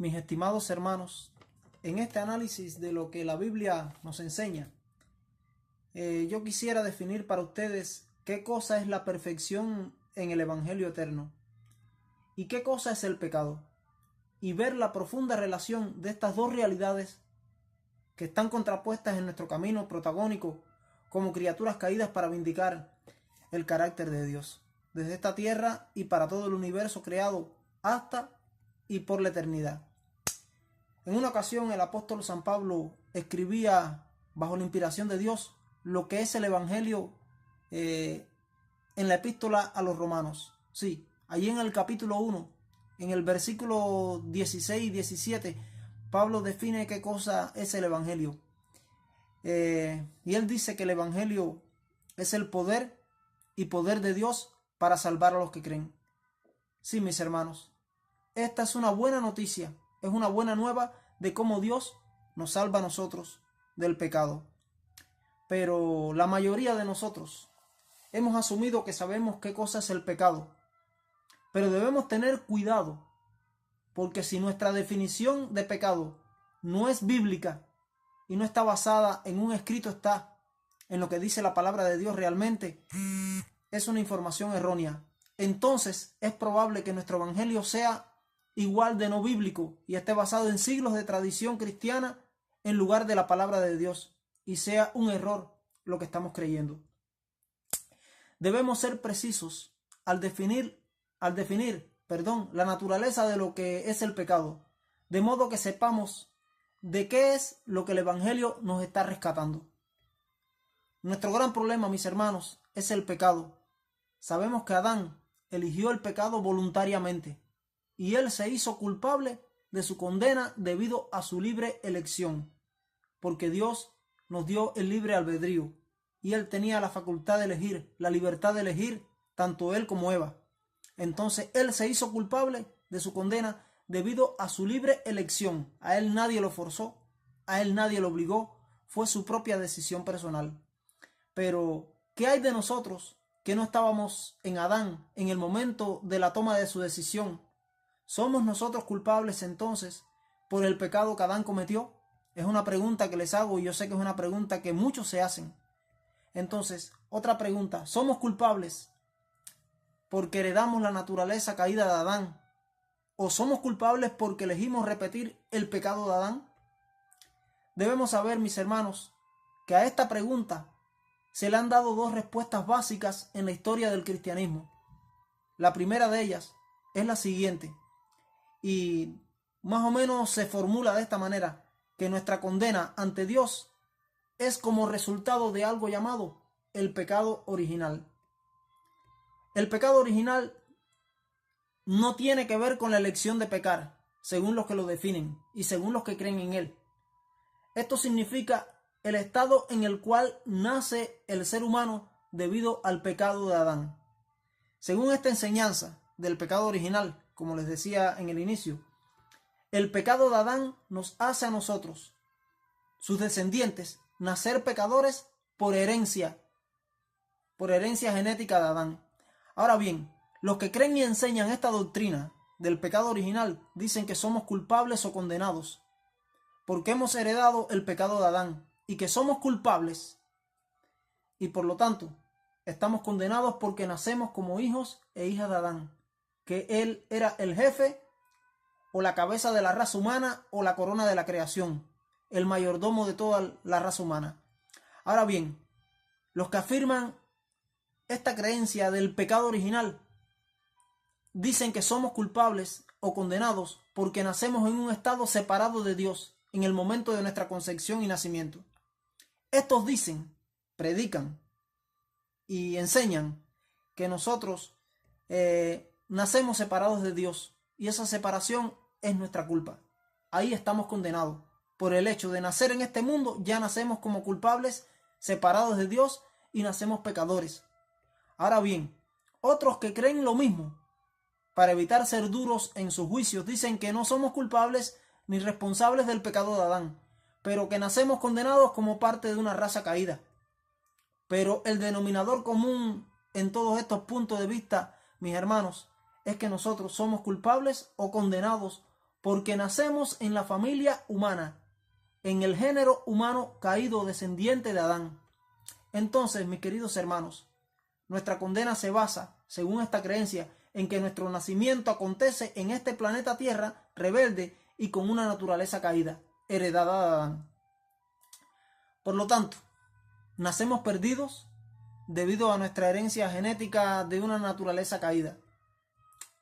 Mis estimados hermanos, en este análisis de lo que la Biblia nos enseña, yo quisiera definir para ustedes qué cosa es la perfección en el Evangelio eterno y qué cosa es el pecado, y ver la profunda relación de estas dos realidades que están contrapuestas en nuestro camino protagónico como criaturas caídas para vindicar el carácter de Dios, desde esta tierra y para todo el universo creado hasta y por la eternidad. En una ocasión el apóstol San Pablo escribía bajo la inspiración de Dios lo que es el Evangelio en la epístola a los Romanos. Sí, allí en el capítulo 1, en el versículo 16 y 17, Pablo define qué cosa es el Evangelio. Y él dice que el Evangelio es el poder y poder de Dios para salvar a los que creen. Sí, mis hermanos, esta es una buena noticia, es una buena nueva de cómo Dios nos salva a nosotros del pecado. Pero la mayoría de nosotros hemos asumido que sabemos qué cosa es el pecado. Pero debemos tener cuidado, porque si nuestra definición de pecado no es bíblica y no está basada en un escrito, está en lo que dice la palabra de Dios realmente, es una información errónea. Entonces es probable que nuestro evangelio sea igual de no bíblico y esté basado en siglos de tradición cristiana en lugar de la palabra de Dios, y sea un error lo que estamos creyendo. Debemos ser precisos al definir la naturaleza de lo que es el pecado, de modo que sepamos de qué es lo que el evangelio nos está rescatando. Nuestro gran problema, mis hermanos, es el pecado. Sabemos que Adán eligió el pecado voluntariamente y él se hizo culpable de su condena debido a su libre elección, porque Dios nos dio el libre albedrío y él tenía la facultad de elegir, la libertad de elegir, tanto él como Eva. Entonces él se hizo culpable de su condena debido a su libre elección. A él nadie lo forzó, a él nadie lo obligó, fue su propia decisión personal. Pero, ¿qué hay de nosotros que no estábamos en Adán en el momento de la toma de su decisión? ¿Somos nosotros culpables entonces por el pecado que Adán cometió? Es una pregunta que les hago y yo sé que es una pregunta que muchos se hacen. Entonces, otra pregunta, ¿somos culpables porque heredamos la naturaleza caída de Adán? ¿O somos culpables porque elegimos repetir el pecado de Adán? Debemos saber, mis hermanos, que a esta pregunta se le han dado dos respuestas básicas en la historia del cristianismo. La primera de ellas es la siguiente, y más o menos se formula de esta manera, que nuestra condena ante Dios es como resultado de algo llamado el pecado original. El pecado original no tiene que ver con la elección de pecar, según los que lo definen y según los que creen en él. Esto significa el estado en el cual nace el ser humano debido al pecado de Adán. Según esta enseñanza del pecado original, como les decía en el inicio, el pecado de Adán nos hace a nosotros, sus descendientes, nacer pecadores por herencia genética de Adán. Ahora bien, los que creen y enseñan esta doctrina del pecado original dicen que somos culpables o condenados porque hemos heredado el pecado de Adán y que somos culpables y por lo tanto estamos condenados porque nacemos como hijos e hijas de Adán, que él era el jefe o la cabeza de la raza humana o la corona de la creación, el mayordomo de toda la raza humana. Ahora bien, los que afirman esta creencia del pecado original dicen que somos culpables o condenados porque nacemos en un estado separado de Dios en el momento de nuestra concepción y nacimiento. Estos dicen, predican y enseñan que nosotros nacemos separados de Dios y esa separación es nuestra culpa. Ahí estamos condenados. Por el hecho de nacer en este mundo ya nacemos como culpables, separados de Dios y nacemos pecadores. Ahora bien, otros que creen lo mismo, para evitar ser duros en sus juicios, dicen que no somos culpables ni responsables del pecado de Adán, pero que nacemos condenados como parte de una raza caída. Pero el denominador común en todos estos puntos de vista, mis hermanos, es que nosotros somos culpables o condenados porque nacemos en la familia humana, en el género humano caído descendiente de Adán. Entonces, mis queridos hermanos, nuestra condena se basa, según esta creencia, en que nuestro nacimiento acontece en este planeta Tierra rebelde y con una naturaleza caída, heredada de Adán. Por lo tanto, nacemos perdidos debido a nuestra herencia genética de una naturaleza caída.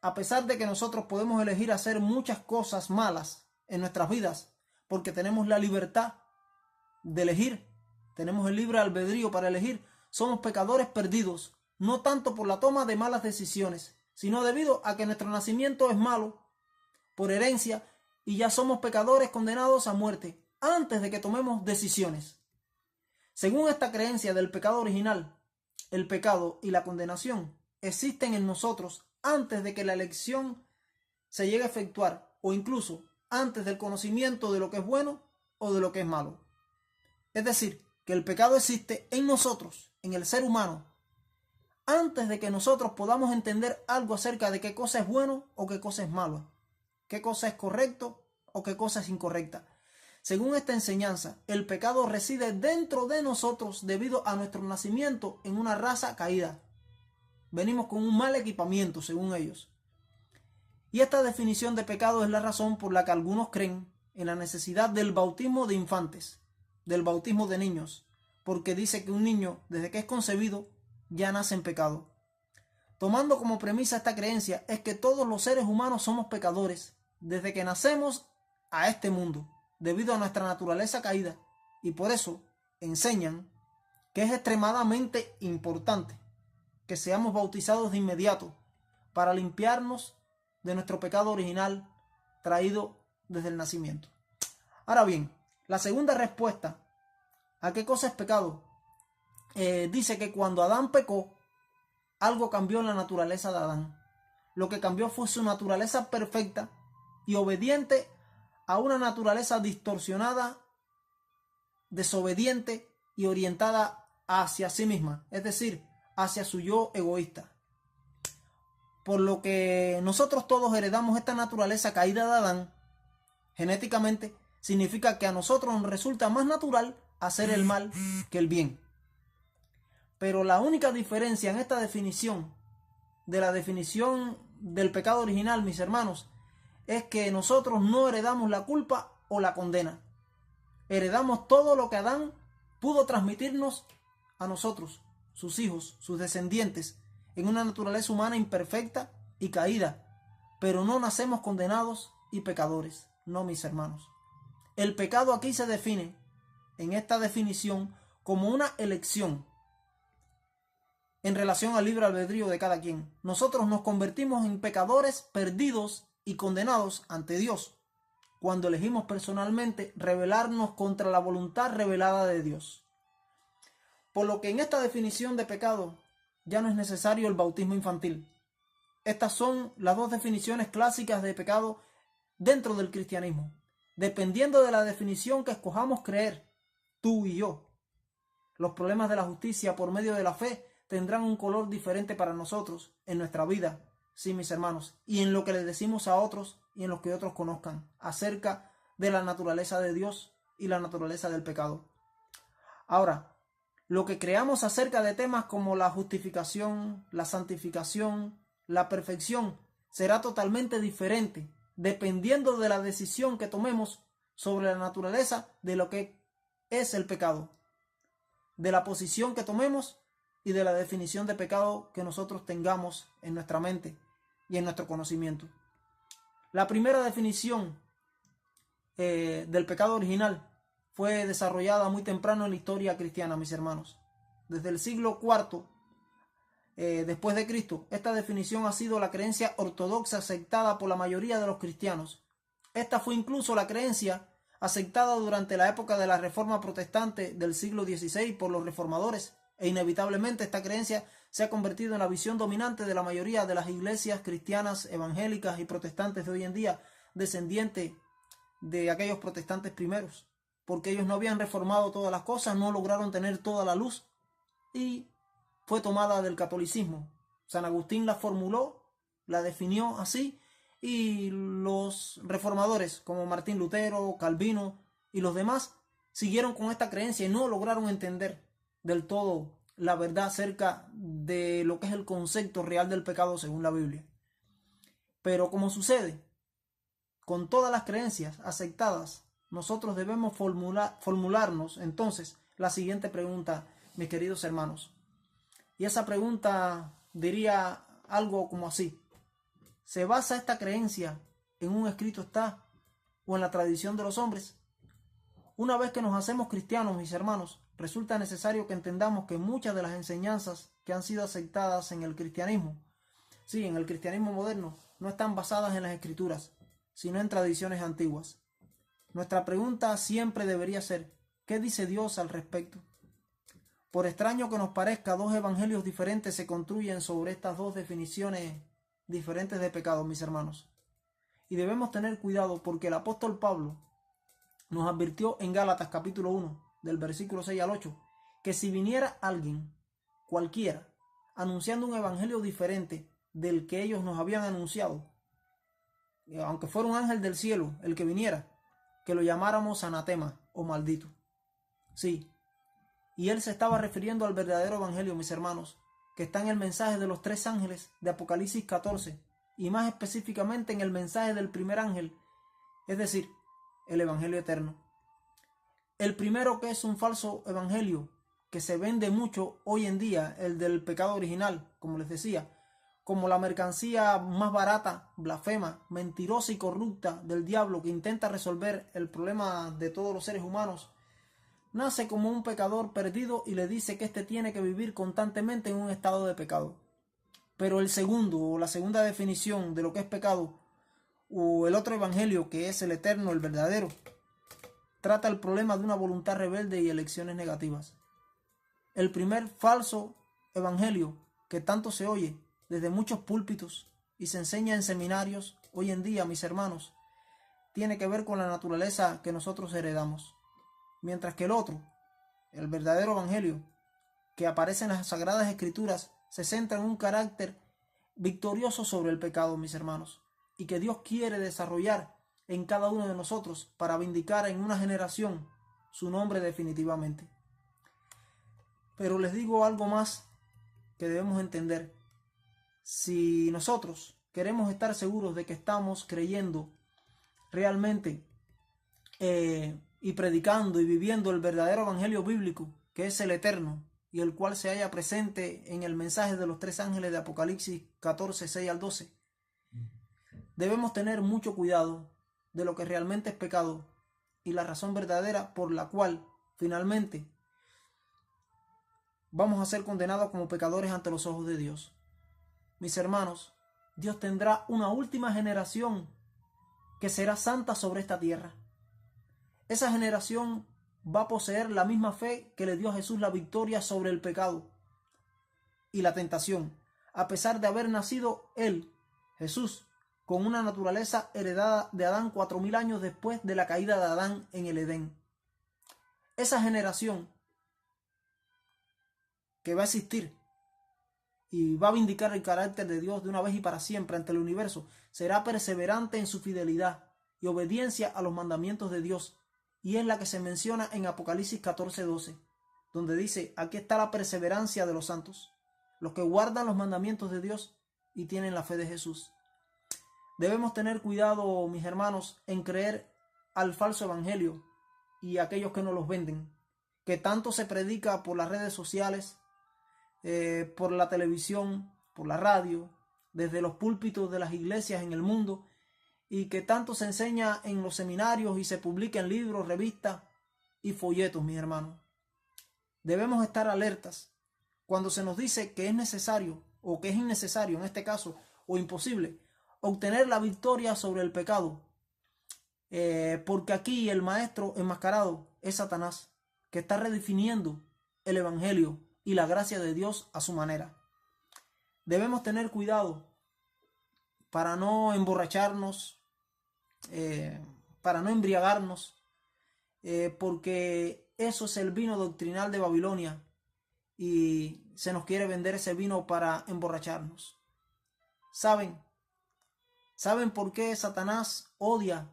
A pesar de que nosotros podemos elegir hacer muchas cosas malas en nuestras vidas, porque tenemos la libertad de elegir, tenemos el libre albedrío para elegir, somos pecadores perdidos, no tanto por la toma de malas decisiones, sino debido a que nuestro nacimiento es malo, por herencia, y ya somos pecadores condenados a muerte, antes de que tomemos decisiones. Según esta creencia del pecado original, el pecado y la condenación existen en nosotros antes de que la elección se llegue a efectuar, o incluso antes del conocimiento de lo que es bueno o de lo que es malo. Es decir, que el pecado existe en nosotros, en el ser humano, antes de que nosotros podamos entender algo acerca de qué cosa es bueno o qué cosa es malo, qué cosa es correcto o qué cosa es incorrecta. Según esta enseñanza, el pecado reside dentro de nosotros debido a nuestro nacimiento en una raza caída. Venimos con un mal equipamiento, según ellos. Y esta definición de pecado es la razón por la que algunos creen en la necesidad del bautismo de infantes, del bautismo de niños, porque dice que un niño, desde que es concebido, ya nace en pecado. Tomando como premisa esta creencia es que todos los seres humanos somos pecadores desde que nacemos a este mundo, debido a nuestra naturaleza caída, y por eso enseñan que es extremadamente importante que seamos bautizados de inmediato para limpiarnos de nuestro pecado original traído desde el nacimiento. Ahora bien, la segunda respuesta a qué cosa es pecado dice que cuando Adán pecó, algo cambió en la naturaleza de Adán. Lo que cambió fue su naturaleza perfecta y obediente a una naturaleza distorsionada, desobediente y orientada hacia sí misma, es decir, hacia su yo egoísta. Por lo que nosotros todos heredamos esta naturaleza caída de Adán, genéticamente, significa que a nosotros nos resulta más natural hacer el mal que el bien. Pero la única diferencia en esta definición, de la definición del pecado original, mis hermanos, es que nosotros no heredamos la culpa o la condena. Heredamos todo lo que Adán pudo transmitirnos a nosotros, sus hijos, sus descendientes, en una naturaleza humana imperfecta y caída, pero no nacemos condenados y pecadores, no, mis hermanos. El pecado aquí se define, en esta definición, como una elección en relación al libre albedrío de cada quien. Nosotros nos convertimos en pecadores perdidos y condenados ante Dios cuando elegimos personalmente rebelarnos contra la voluntad revelada de Dios. Por lo que en esta definición de pecado ya no es necesario el bautismo infantil. Estas son las dos definiciones clásicas de pecado dentro del cristianismo, dependiendo de la definición que escojamos creer, tú y yo. Los problemas de la justicia por medio de la fe tendrán un color diferente para nosotros en nuestra vida, sí, mis hermanos, y en lo que le decimos a otros y en lo que otros conozcan acerca de la naturaleza de Dios y la naturaleza del pecado. Ahora, lo que creamos acerca de temas como la justificación, la santificación, la perfección, será totalmente diferente dependiendo de la decisión que tomemos sobre la naturaleza de lo que es el pecado, de la posición que tomemos y de la definición de pecado que nosotros tengamos en nuestra mente y en nuestro conocimiento. La primera definición del pecado original fue desarrollada muy temprano en la historia cristiana, mis hermanos. Desde el siglo IV después de Cristo, esta definición ha sido la creencia ortodoxa aceptada por la mayoría de los cristianos. Esta fue incluso la creencia aceptada durante la época de la Reforma Protestante del siglo XVI por los reformadores, e inevitablemente esta creencia se ha convertido en la visión dominante de la mayoría de las iglesias cristianas, evangélicas y protestantes de hoy en día, descendientes de aquellos protestantes primeros, porque ellos no habían reformado todas las cosas, no lograron tener toda la luz y fue tomada del catolicismo. San Agustín la formuló, la definió así Y los reformadores como Martín Lutero, Calvino y los demás siguieron con esta creencia y no lograron entender del todo la verdad acerca de lo que es el concepto real del pecado según la Biblia. Pero como sucede con todas las creencias aceptadas, nosotros debemos formularnos entonces la siguiente pregunta, mis queridos hermanos. Y esa pregunta diría algo como así: ¿se basa esta creencia en un escrito está o en la tradición de los hombres? Una vez que nos hacemos cristianos, mis hermanos, resulta necesario que entendamos que muchas de las enseñanzas que han sido aceptadas en el cristianismo, sí, en el cristianismo moderno, no están basadas en las escrituras, sino en tradiciones antiguas. Nuestra pregunta siempre debería ser: ¿qué dice Dios al respecto? Por extraño que nos parezca, dos evangelios diferentes se construyen sobre estas dos definiciones diferentes de pecado, mis hermanos. Y debemos tener cuidado porque el apóstol Pablo nos advirtió en Gálatas capítulo 1, del versículo 6 al 8, que si viniera alguien, cualquiera, anunciando un evangelio diferente del que ellos nos habían anunciado, aunque fuera un ángel del cielo el que viniera, que lo llamáramos anatema o maldito. Sí, y él se estaba refiriendo al verdadero evangelio, mis hermanos, que está en el mensaje de los tres ángeles de Apocalipsis 14, y más específicamente en el mensaje del primer ángel, es decir, el evangelio eterno. El primero, que es un falso evangelio que se vende mucho hoy en día, el del pecado original, como les decía, como la mercancía más barata, blasfema, mentirosa y corrupta del diablo que intenta resolver el problema de todos los seres humanos, nace como un pecador perdido y le dice que éste tiene que vivir constantemente en un estado de pecado. Pero el segundo, o la segunda definición de lo que es pecado, o el otro evangelio, que es el eterno, el verdadero, trata el problema de una voluntad rebelde y elecciones negativas. El primer falso evangelio, que tanto se oye desde muchos púlpitos y se enseña en seminarios hoy en día, mis hermanos, tiene que ver con la naturaleza que nosotros heredamos. Mientras que el otro, el verdadero evangelio, que aparece en las Sagradas Escrituras, se centra en un carácter victorioso sobre el pecado, mis hermanos, y que Dios quiere desarrollar en cada uno de nosotros para vindicar en una generación su nombre definitivamente. Pero les digo algo más que debemos entender. Si nosotros queremos estar seguros de que estamos creyendo realmente y predicando y viviendo el verdadero evangelio bíblico, que es el eterno, y el cual se halla presente en el mensaje de los tres ángeles de Apocalipsis 14, 6 al 12, debemos tener mucho cuidado de lo que realmente es pecado y la razón verdadera por la cual finalmente vamos a ser condenados como pecadores ante los ojos de Dios. Mis hermanos, Dios tendrá una última generación que será santa sobre esta tierra. Esa generación va a poseer la misma fe que le dio a Jesús la victoria sobre el pecado y la tentación, a pesar de haber nacido él, Jesús, con una naturaleza heredada de Adán 4000 años después de la caída de Adán en el Edén. Esa generación que va a existir y va a vindicar el carácter de Dios de una vez y para siempre ante el universo, será perseverante en su fidelidad y obediencia a los mandamientos de Dios, y es la que se menciona en Apocalipsis 14:12, donde dice: aquí está la perseverancia de los santos, los que guardan los mandamientos de Dios y tienen la fe de Jesús. Debemos tener cuidado, mis hermanos, en creer al falso evangelio y a aquellos que nos los venden, que tanto se predica por las redes sociales, por la televisión, por la radio, desde los púlpitos de las iglesias en el mundo, y que tanto se enseña en los seminarios y se publica en libros, revistas y folletos, mis hermanos. Debemos estar alertas cuando se nos dice que es necesario, o que es innecesario en este caso, o imposible, obtener la victoria sobre el pecado, porque aquí el maestro enmascarado es Satanás, que está redefiniendo el evangelio y la gracia de Dios a su manera. Debemos tener cuidado para no emborracharnos, para no embriagarnos, porque eso es el vino doctrinal de Babilonia y se nos quiere vender ese vino para emborracharnos. ¿Saben? ¿Saben por qué Satanás odia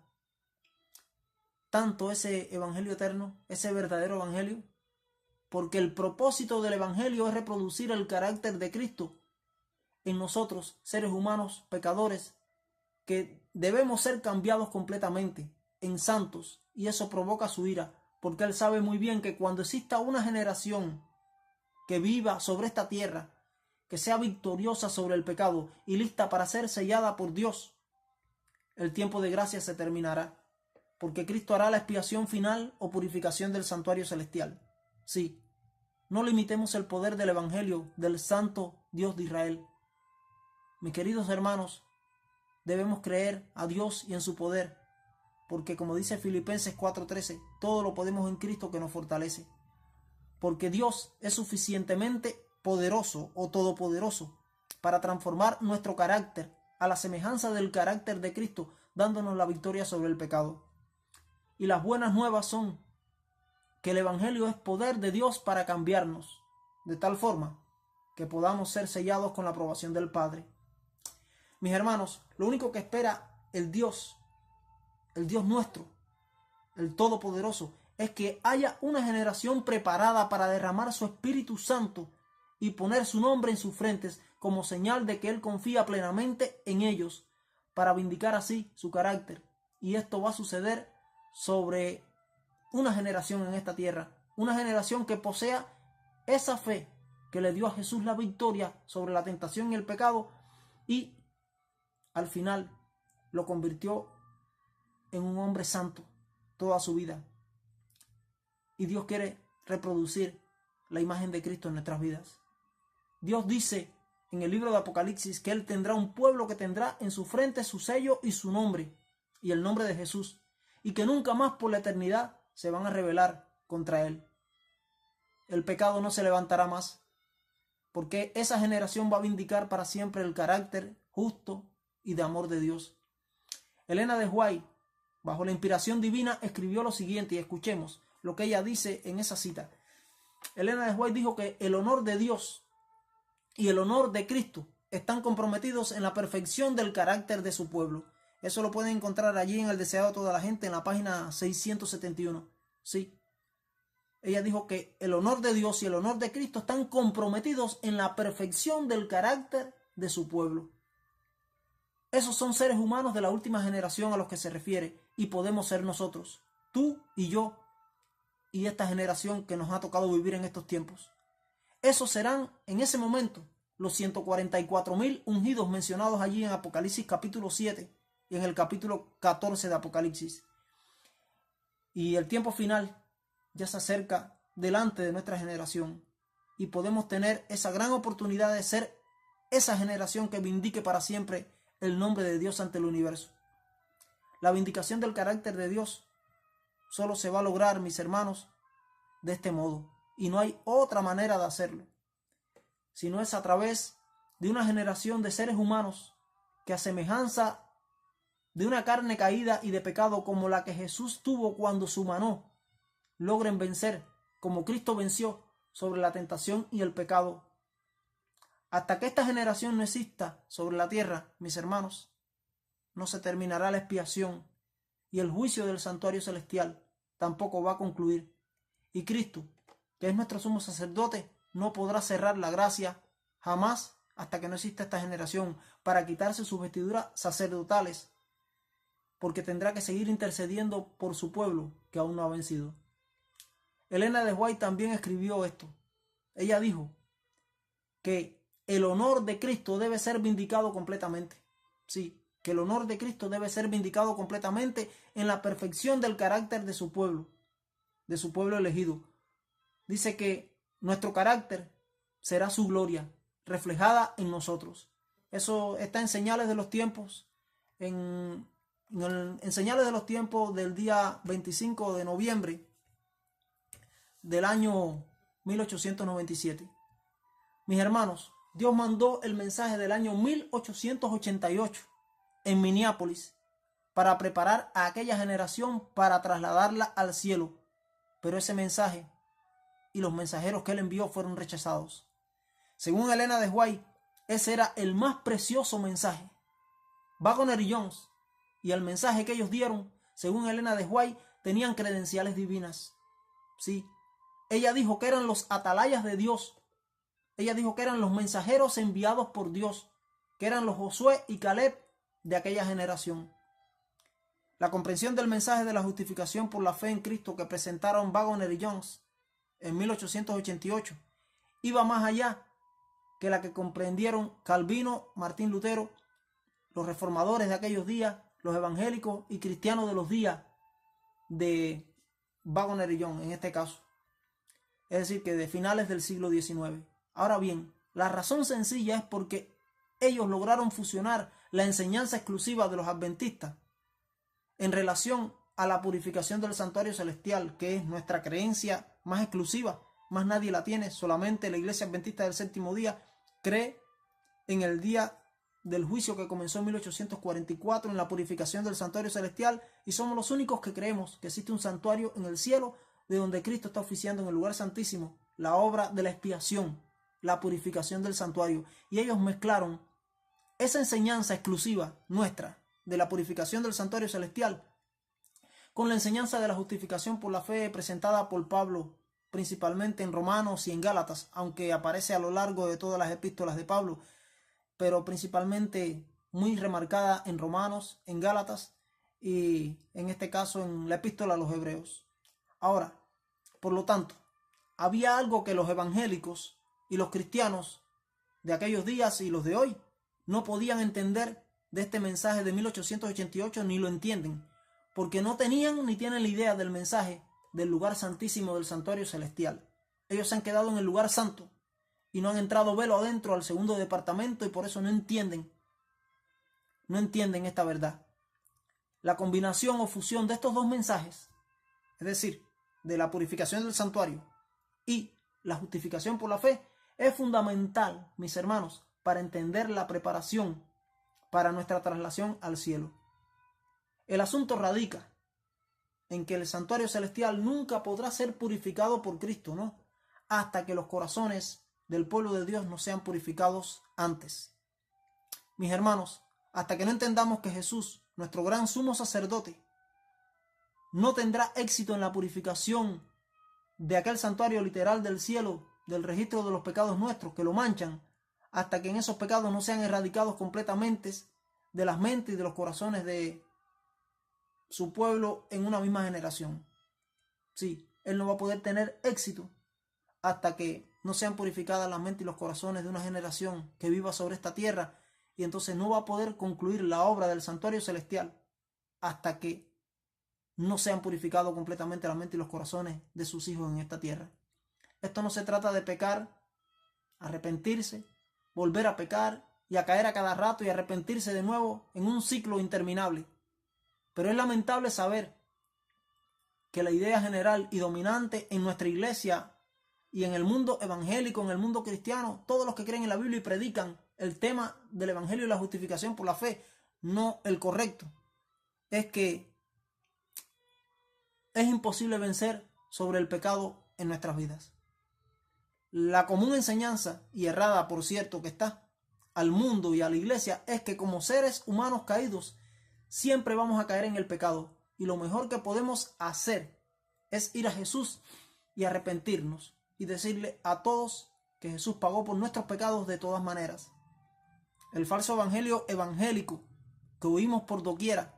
tanto ese evangelio eterno, ese verdadero evangelio? Porque el propósito del evangelio es reproducir el carácter de Cristo en nosotros, seres humanos, pecadores, que debemos ser cambiados completamente en santos, y eso provoca su ira, porque Él sabe muy bien que cuando exista una generación que viva sobre esta tierra, que sea victoriosa sobre el pecado y lista para ser sellada por Dios, el tiempo de gracia se terminará, porque Cristo hará la expiación final o purificación del santuario celestial. Sí, no limitemos el poder del evangelio del santo Dios de Israel. Mis queridos hermanos, debemos creer a Dios y en su poder, porque como dice Filipenses 4:13, todo lo podemos en Cristo que nos fortalece. Porque Dios es suficientemente poderoso o todopoderoso para transformar nuestro carácter a la semejanza del carácter de Cristo, dándonos la victoria sobre el pecado. Y las buenas nuevas son que el evangelio es poder de Dios para cambiarnos, de tal forma que podamos ser sellados con la aprobación del Padre. Mis hermanos, lo único que espera el Dios nuestro, el Todopoderoso, es que haya una generación preparada para derramar su Espíritu Santo y poner su nombre en sus frentes como señal de que Él confía plenamente en ellos para vindicar así su carácter. Y esto va a suceder sobre una generación en esta tierra, una generación que posea esa fe que le dio a Jesús la victoria sobre la tentación y el pecado, y al final lo convirtió en un hombre santo toda su vida. Y Dios quiere reproducir la imagen de Cristo en nuestras vidas. Dios dice en el libro de Apocalipsis que Él tendrá un pueblo que tendrá en su frente su sello y su nombre, y el nombre de Jesús, y que nunca más por la eternidad se van a rebelar contra Él. El pecado no se levantará más, porque esa generación va a vindicar para siempre el carácter justo y de amor de Dios. Elena de White, bajo la inspiración divina, escribió lo siguiente, y escuchemos lo que ella dice en esa cita. Elena de White dijo que el honor de Dios y el honor de Cristo están comprometidos en la perfección del carácter de su pueblo. Eso lo pueden encontrar allí en El Deseado de Toda la Gente, en la página 671. Sí. Ella dijo que el honor de Dios y el honor de Cristo están comprometidos en la perfección del carácter de su pueblo. Esos son seres humanos de la última generación a los que se refiere, y podemos ser nosotros, tú y yo, y esta generación que nos ha tocado vivir en estos tiempos. Esos serán en ese momento los 144,000 ungidos mencionados allí en Apocalipsis capítulo 7 y en el capítulo 14 de Apocalipsis. Y el tiempo final ya se acerca delante de nuestra generación, y podemos tener esa gran oportunidad de ser esa generación que vindique para siempre el nombre de Dios ante el universo. La vindicación del carácter de Dios solo se va a lograr, mis hermanos, de este modo, y no hay otra manera de hacerlo, sino es a través de una generación de seres humanos que, a semejanza de una carne caída y de pecado como la que Jesús tuvo cuando se humanó, logren vencer como Cristo venció sobre la tentación y el pecado. Hasta que esta generación no exista sobre la tierra, mis hermanos, no se terminará la expiación, y el juicio del santuario celestial tampoco va a concluir. Y Cristo, que es nuestro sumo sacerdote, no podrá cerrar la gracia jamás hasta que no exista esta generación para quitarse sus vestiduras sacerdotales, porque tendrá que seguir intercediendo por su pueblo que aún no ha vencido. Elena de White también escribió esto. Ella dijo que el honor de Cristo debe ser vindicado completamente. Sí, que el honor de Cristo debe ser vindicado completamente en la perfección del carácter de su pueblo elegido. Dice que nuestro carácter será su gloria reflejada en nosotros. Eso está en Señales de los Tiempos, en Señales de los Tiempos del día 25 de noviembre del año 1897. Mis hermanos, Dios mandó el mensaje del año 1888 en Minneapolis para preparar a aquella generación para trasladarla al cielo. Pero ese mensaje y los mensajeros que él envió fueron rechazados. Según Elena de White, ese era el más precioso mensaje. Waggoner y Jones y el mensaje que ellos dieron, según Elena de White, tenían credenciales divinas. Sí, ella dijo que eran los atalayas de Dios. Ella dijo que eran los mensajeros enviados por Dios, que eran los Josué y Caleb de aquella generación. La comprensión del mensaje de la justificación por la fe en Cristo que presentaron Waggoner y Jones en 1888 iba más allá que la que comprendieron Calvino, Martín Lutero, los reformadores de aquellos días, los evangélicos y cristianos de los días de Waggoner y Jones en este caso. Es decir, que de finales del siglo XIX. Ahora bien, la razón sencilla es porque ellos lograron fusionar la enseñanza exclusiva de los adventistas en relación a la purificación del santuario celestial, que es nuestra creencia más exclusiva. Más nadie la tiene, solamente la Iglesia Adventista del Séptimo Día cree en el día del juicio que comenzó en 1844, en la purificación del santuario celestial, y somos los únicos que creemos que existe un santuario en el cielo de donde Cristo está oficiando en el lugar santísimo la obra de la expiación, la purificación del santuario. Y ellos mezclaron esa enseñanza exclusiva nuestra de la purificación del santuario celestial con la enseñanza de la justificación por la fe presentada por Pablo, principalmente en Romanos y en Gálatas, aunque aparece a lo largo de todas las epístolas de Pablo, pero principalmente muy remarcada en Romanos, en Gálatas y en este caso en la epístola a los Hebreos. Ahora, por lo tanto, había algo que los evangélicos y los cristianos de aquellos días y los de hoy no podían entender de este mensaje de 1888, ni lo entienden, porque no tenían ni tienen la idea del mensaje del lugar santísimo del santuario celestial. Ellos se han quedado en el lugar santo y no han entrado velo adentro al segundo departamento, y por eso no entienden esta verdad. La combinación o fusión de estos dos mensajes, es decir, de la purificación del santuario y la justificación por la fe, es fundamental, mis hermanos, para entender la preparación para nuestra traslación al cielo. El asunto radica en que el santuario celestial nunca podrá ser purificado por Cristo, ¿no? Hasta que los corazones del pueblo de Dios no sean purificados antes. Mis hermanos, hasta que no entendamos que Jesús, nuestro gran sumo sacerdote, no tendrá éxito en la purificación de aquel santuario literal del cielo, del registro de los pecados nuestros que lo manchan, hasta que en esos pecados no sean erradicados completamente de las mentes y de los corazones de su pueblo en una misma generación. Sí, Él no va a poder tener éxito hasta que no sean purificadas las mentes y los corazones de una generación que viva sobre esta tierra, y entonces no va a poder concluir la obra del santuario celestial hasta que no sean purificados completamente la mente y los corazones de sus hijos en esta tierra. Esto no se trata de pecar, arrepentirse, volver a pecar y a caer a cada rato y arrepentirse de nuevo en un ciclo interminable. Pero es lamentable saber que la idea general y dominante en nuestra iglesia y en el mundo evangélico, en el mundo cristiano, todos los que creen en la Biblia y predican el tema del evangelio y la justificación por la fe, no el correcto, es que es imposible vencer sobre el pecado en nuestras vidas. La común enseñanza, y errada por cierto que está, al mundo y a la iglesia, es que como seres humanos caídos siempre vamos a caer en el pecado, y lo mejor que podemos hacer es ir a Jesús y arrepentirnos y decirle a todos que Jesús pagó por nuestros pecados de todas maneras. El falso evangelio evangélico que oímos por doquiera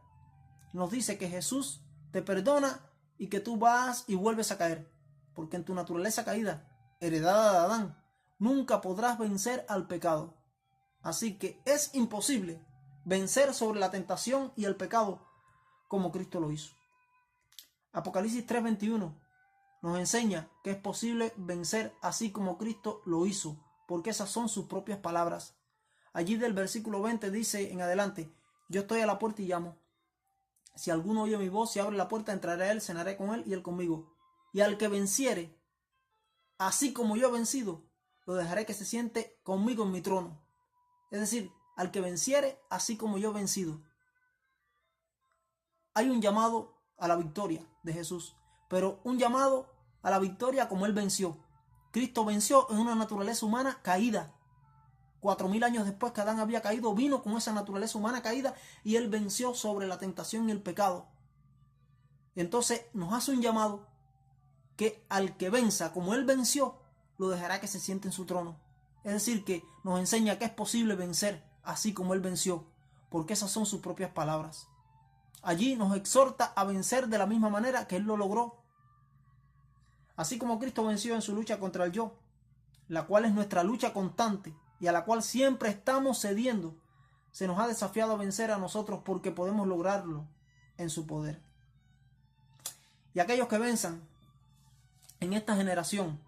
nos dice que Jesús te perdona y que tú vas y vuelves a caer, porque en tu naturaleza caída, heredada de Adán, nunca podrás vencer al pecado. Así que es imposible vencer sobre la tentación y el pecado como Cristo lo hizo. Apocalipsis 3:21 nos enseña que es posible vencer así como Cristo lo hizo, porque esas son sus propias palabras. Allí del versículo 20 dice en adelante: yo estoy a la puerta y llamo. Si alguno oye mi voz y abre la puerta, entraré a él, cenaré con él y él conmigo. Y al que venciere, así como yo he vencido, lo dejaré que se siente conmigo en mi trono. Es decir, al que venciere, así como yo he vencido. Hay un llamado a la victoria de Jesús, pero un llamado a la victoria como Él venció. Cristo venció en una naturaleza humana caída, 4000 años después que Adán había caído, vino con esa naturaleza humana caída y él venció sobre la tentación y el pecado. Entonces nos hace un llamado que al que venza como él venció, lo dejará que se siente en su trono. Es decir, que nos enseña que es posible vencer así como él venció, porque esas son sus propias palabras. Allí nos exhorta a vencer de la misma manera que él lo logró. Así como Cristo venció en su lucha contra el yo, la cual es nuestra lucha constante y a la cual siempre estamos cediendo, se nos ha desafiado a vencer a nosotros porque podemos lograrlo en su poder. Y aquellos que venzan en esta generación,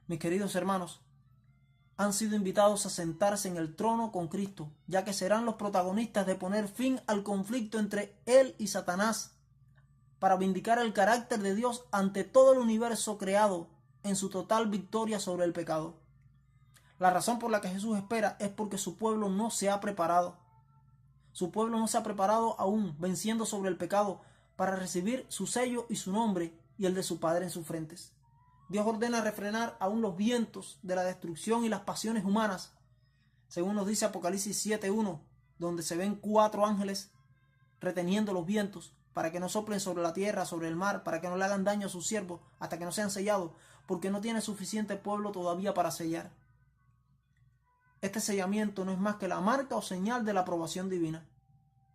mis queridos hermanos, han sido invitados a sentarse en el trono con Cristo, ya que serán los protagonistas de poner fin al conflicto entre él y Satanás, para vindicar el carácter de Dios ante todo el universo creado en su total victoria sobre el pecado. La razón por la que Jesús espera es porque su pueblo no se ha preparado. Su pueblo no se ha preparado aún, venciendo sobre el pecado, para recibir su sello y su nombre y el de su Padre en sus frentes. Dios ordena refrenar aún los vientos de la destrucción y las pasiones humanas, según nos dice Apocalipsis 7:1, donde se ven 4 ángeles reteniendo los vientos para que no soplen sobre la tierra, sobre el mar, para que no le hagan daño a sus siervos hasta que no sean sellados, porque no tiene suficiente pueblo todavía para sellar. Este sellamiento no es más que la marca o señal de la aprobación divina,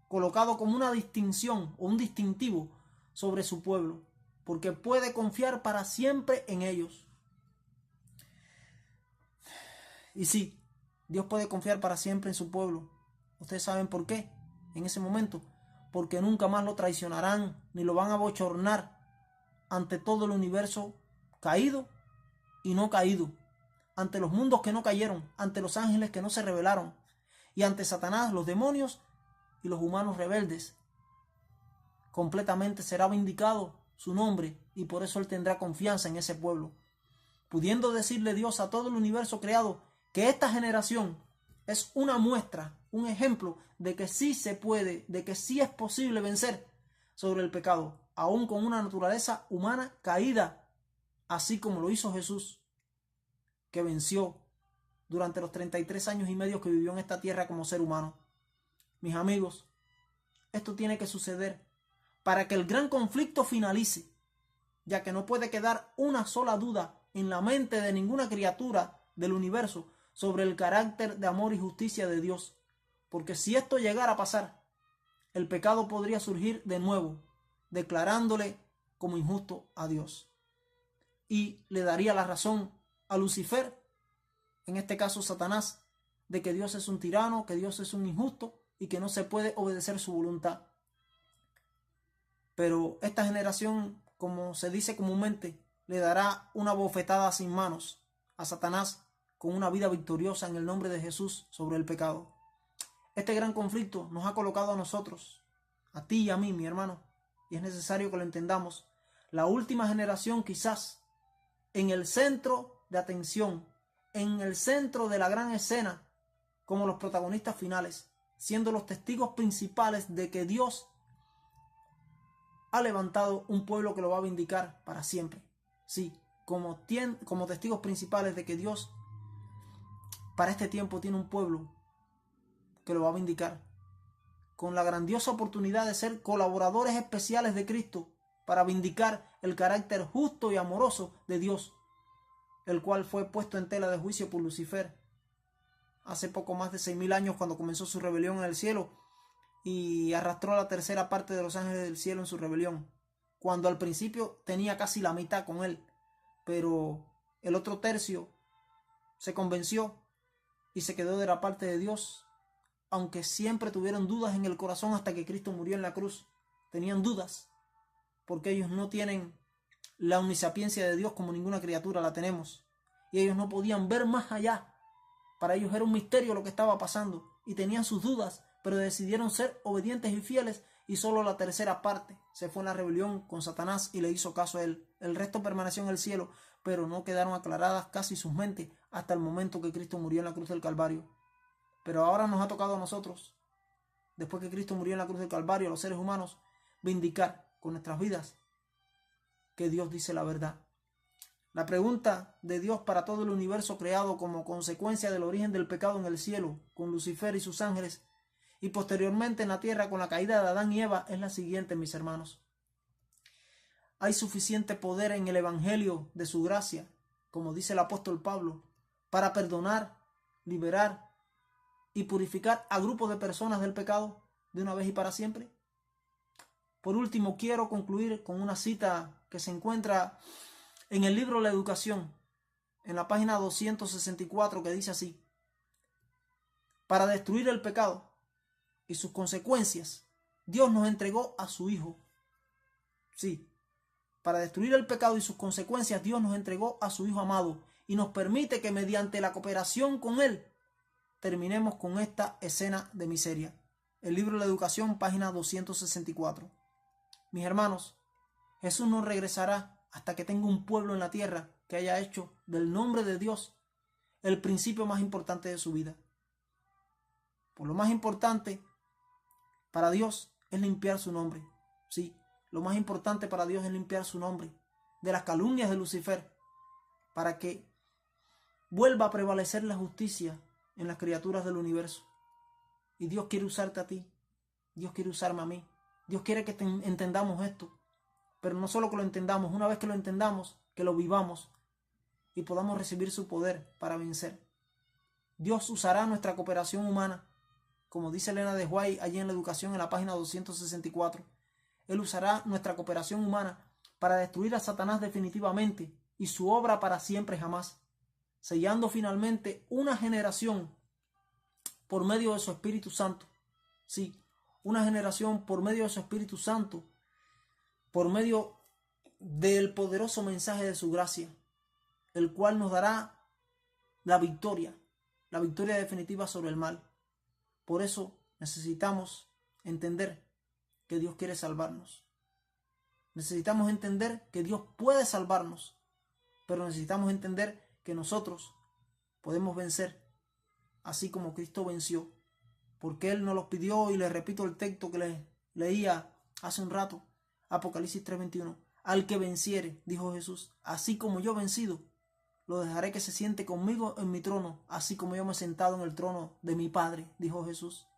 colocado como una distinción o un distintivo sobre su pueblo, porque puede confiar para siempre en ellos. Y sí, Dios puede confiar para siempre en su pueblo. Ustedes saben por qué. En ese momento, porque nunca más lo traicionarán ni lo van a bochornar ante todo el universo caído y no caído, ante los mundos que no cayeron, ante los ángeles que no se rebelaron y ante Satanás, los demonios y los humanos rebeldes. Completamente será vindicado su nombre y por eso él tendrá confianza en ese pueblo, pudiendo decirle Dios a todo el universo creado que esta generación es una muestra, un ejemplo de que sí se puede, de que sí es posible vencer sobre el pecado, aún con una naturaleza humana caída, así como lo hizo Jesús, que venció durante los 33 años y medio que vivió en esta tierra como ser humano. Mis amigos, esto tiene que suceder para que el gran conflicto finalice, ya que no puede quedar una sola duda en la mente de ninguna criatura del universo sobre el carácter de amor y justicia de Dios, porque si esto llegara a pasar, el pecado podría surgir de nuevo, declarándole como injusto a Dios, y le daría la razón a Lucifer, en este caso Satanás, de que Dios es un tirano, que Dios es un injusto y que no se puede obedecer su voluntad. Pero esta generación, como se dice comúnmente, le dará una bofetada sin manos a Satanás con una vida victoriosa en el nombre de Jesús sobre el pecado. Este gran conflicto nos ha colocado a nosotros, a ti y a mí, mi hermano, y es necesario que lo entendamos. La última generación quizás en el centro de atención, en el centro de la gran escena, como los protagonistas finales, siendo los testigos principales de que Dios ha levantado un pueblo que lo va a vindicar para siempre. Sí, como testigos principales de que Dios para este tiempo tiene un pueblo que lo va a vindicar, con la grandiosa oportunidad de ser colaboradores especiales de Cristo para vindicar el carácter justo y amoroso de Dios, el cual fue puesto en tela de juicio por Lucifer hace poco más de 6000 años, cuando comenzó su rebelión en el cielo y arrastró a la tercera parte de los ángeles del cielo en su rebelión, cuando al principio tenía casi la mitad con él, pero el otro tercio se convenció y se quedó de la parte de Dios, aunque siempre tuvieron dudas en el corazón hasta que Cristo murió en la cruz. Tenían dudas porque ellos no tienen la omnisapiencia de Dios como ninguna criatura la tenemos, y ellos no podían ver más allá. Para ellos era un misterio lo que estaba pasando y tenían sus dudas, pero decidieron ser obedientes y fieles, y solo la tercera parte se fue en la rebelión con Satanás y le hizo caso a él. El resto permaneció en el cielo, pero no quedaron aclaradas casi sus mentes hasta el momento que Cristo murió en la cruz del Calvario. Pero ahora nos ha tocado a nosotros, después que Cristo murió en la cruz del Calvario, a los seres humanos, vindicar con nuestras vidas que Dios dice la verdad. La pregunta de Dios para todo el universo creado como consecuencia del origen del pecado en el cielo, con Lucifer y sus ángeles, y posteriormente en la tierra con la caída de Adán y Eva, es la siguiente, mis hermanos. Hay suficiente poder en el Evangelio de su gracia, como dice el apóstol Pablo, para perdonar, liberar y purificar a grupos de personas del pecado de una vez y para siempre. Por último, quiero concluir con una cita que se encuentra en el libro La Educación, en la página 264, que dice así: para destruir el pecado y sus consecuencias, Dios nos entregó a su Hijo. Sí, para destruir el pecado y sus consecuencias, Dios nos entregó a su Hijo amado y nos permite que mediante la cooperación con Él terminemos con esta escena de miseria. El libro La Educación, página 264. Mis hermanos, Jesús no regresará hasta que tenga un pueblo en la tierra que haya hecho del nombre de Dios el principio más importante de su vida. Por lo más importante para Dios es limpiar su nombre. Sí, lo más importante para Dios es limpiar su nombre de las calumnias de Lucifer, para que vuelva a prevalecer la justicia en las criaturas del universo. Y Dios quiere usarte a ti, Dios quiere usarme a mí, Dios quiere que entendamos esto. Pero no solo que lo entendamos, una vez que lo entendamos, que lo vivamos y podamos recibir su poder para vencer. Dios usará nuestra cooperación humana, como dice Elena de White allí en La Educación, en la página 264. Él usará nuestra cooperación humana para destruir a Satanás definitivamente y su obra para siempre jamás, sellando finalmente una generación por medio de su Espíritu Santo. Sí, una generación por medio de su Espíritu Santo, por medio del poderoso mensaje de su gracia, el cual nos dará la victoria definitiva sobre el mal. Por eso necesitamos entender que Dios quiere salvarnos. Necesitamos entender que Dios puede salvarnos, pero necesitamos entender que nosotros podemos vencer, así como Cristo venció, porque Él nos los pidió, y les repito el texto que les leía hace un rato, Apocalipsis 3:21. Al que venciere, dijo Jesús, así como yo he vencido, lo dejaré que se siente conmigo en mi trono, así como yo me he sentado en el trono de mi Padre, dijo Jesús.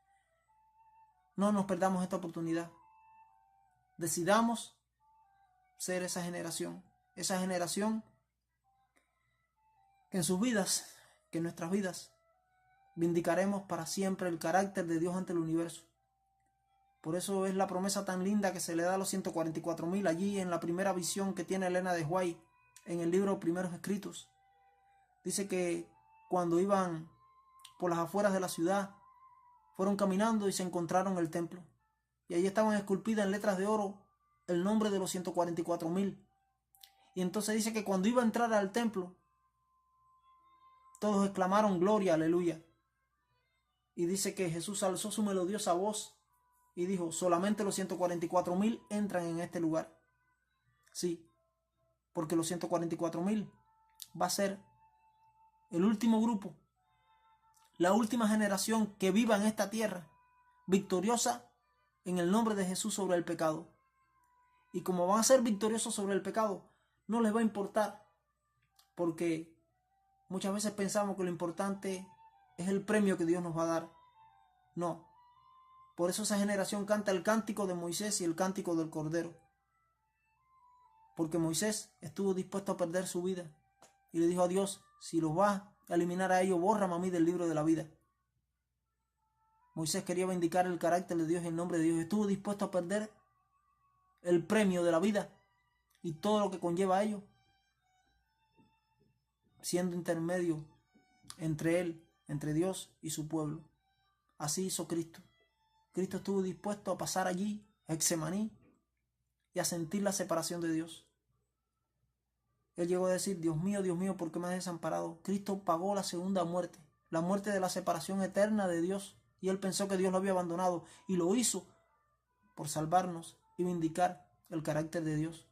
No nos perdamos esta oportunidad. Decidamos ser esa generación que en sus vidas, que en nuestras vidas, vindicaremos para siempre el carácter de Dios ante el universo. Por eso es la promesa tan linda que se le da a los 144,000 allí en la primera visión que tiene Elena de White en el libro Primeros Escritos. Dice que cuando iban por las afueras de la ciudad, fueron caminando y se encontraron el templo. Y allí estaban esculpidas en letras de oro el nombre de los 144,000. Y entonces dice que cuando iba a entrar al templo, todos exclamaron gloria, aleluya. Y dice que Jesús alzó su melodiosa voz y dijo: solamente los 144,000 entran en este lugar. Sí, porque los 144,000 va a ser el último grupo, la última generación que viva en esta tierra, victoriosa en el nombre de Jesús sobre el pecado. Y como van a ser victoriosos sobre el pecado, no les va a importar, porque muchas veces pensamos que lo importante es el premio que Dios nos va a dar. No. Por eso esa generación canta el cántico de Moisés y el cántico del Cordero. Porque Moisés estuvo dispuesto a perder su vida y le dijo a Dios: si los vas a eliminar a ellos, bórrame a mí del libro de la vida. Moisés quería vindicar el carácter de Dios y el nombre de Dios. Estuvo dispuesto a perder el premio de la vida y todo lo que conlleva a ello, siendo intermedio entre él, entre Dios y su pueblo. Así hizo Cristo. Cristo estuvo dispuesto a pasar allí, a Getsemaní, y a sentir la separación de Dios. Él llegó a decir: Dios mío, ¿por qué me has desamparado? Cristo pagó la segunda muerte, la muerte de la separación eterna de Dios, y él pensó que Dios lo había abandonado, y lo hizo por salvarnos y vindicar el carácter de Dios.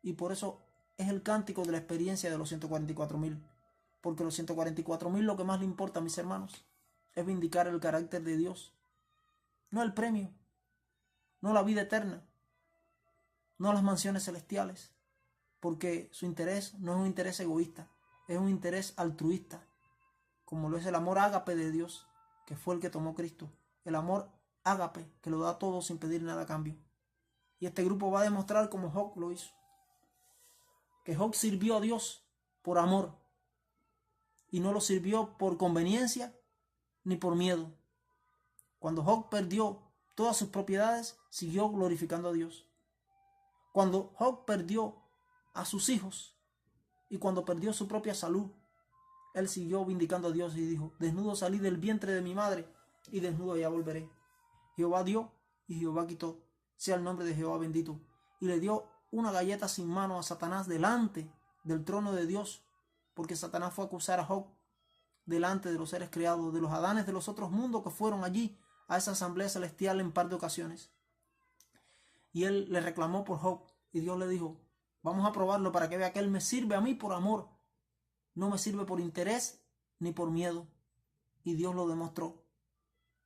Y por eso es el cántico de la experiencia de los 144,000, porque los 144,000 lo que más le importa, mis hermanos, es vindicar el carácter de Dios, no el premio, no la vida eterna, no las mansiones celestiales, porque su interés no es un interés egoísta, es un interés altruista, como lo es el amor ágape de Dios, que fue el que tomó Cristo. El amor ágape, que lo da todo sin pedir nada a cambio. Y este grupo va a demostrar como Job lo hizo, que Job sirvió a Dios por amor y no lo sirvió por conveniencia ni por miedo. Cuando Job perdió todas sus propiedades, siguió glorificando a Dios. Cuando Job perdió a sus hijos y cuando perdió su propia salud, él siguió vindicando a Dios y dijo: desnudo salí del vientre de mi madre y desnudo ya volveré. Jehová dio y Jehová quitó, sea el nombre de Jehová bendito. Y le dio una galleta sin mano a Satanás delante del trono de Dios, porque Satanás fue a acusar a Job delante de los seres creados, de los Adanes de los otros mundos que fueron allí a esa asamblea celestial en par de ocasiones. Y él le reclamó por Job, y Dios le dijo: vamos a probarlo para que vea que él me sirve a mí por amor, no me sirve por interés ni por miedo. Y Dios lo demostró.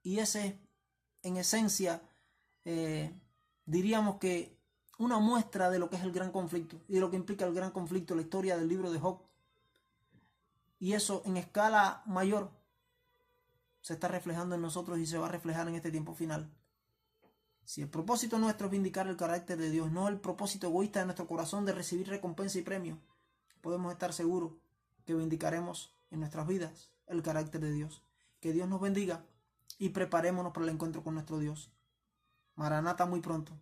Y ese es, en esencia, diríamos que una muestra de lo que es el gran conflicto y de lo que implica el gran conflicto, la historia del libro de Job. Y eso en escala mayor se está reflejando en nosotros y se va a reflejar en este tiempo final. Si el propósito nuestro es vindicar el carácter de Dios, no el propósito egoísta de nuestro corazón de recibir recompensa y premio, podemos estar seguros que vindicaremos en nuestras vidas el carácter de Dios. Que Dios nos bendiga y preparémonos para el encuentro con nuestro Dios. Maranata, muy pronto.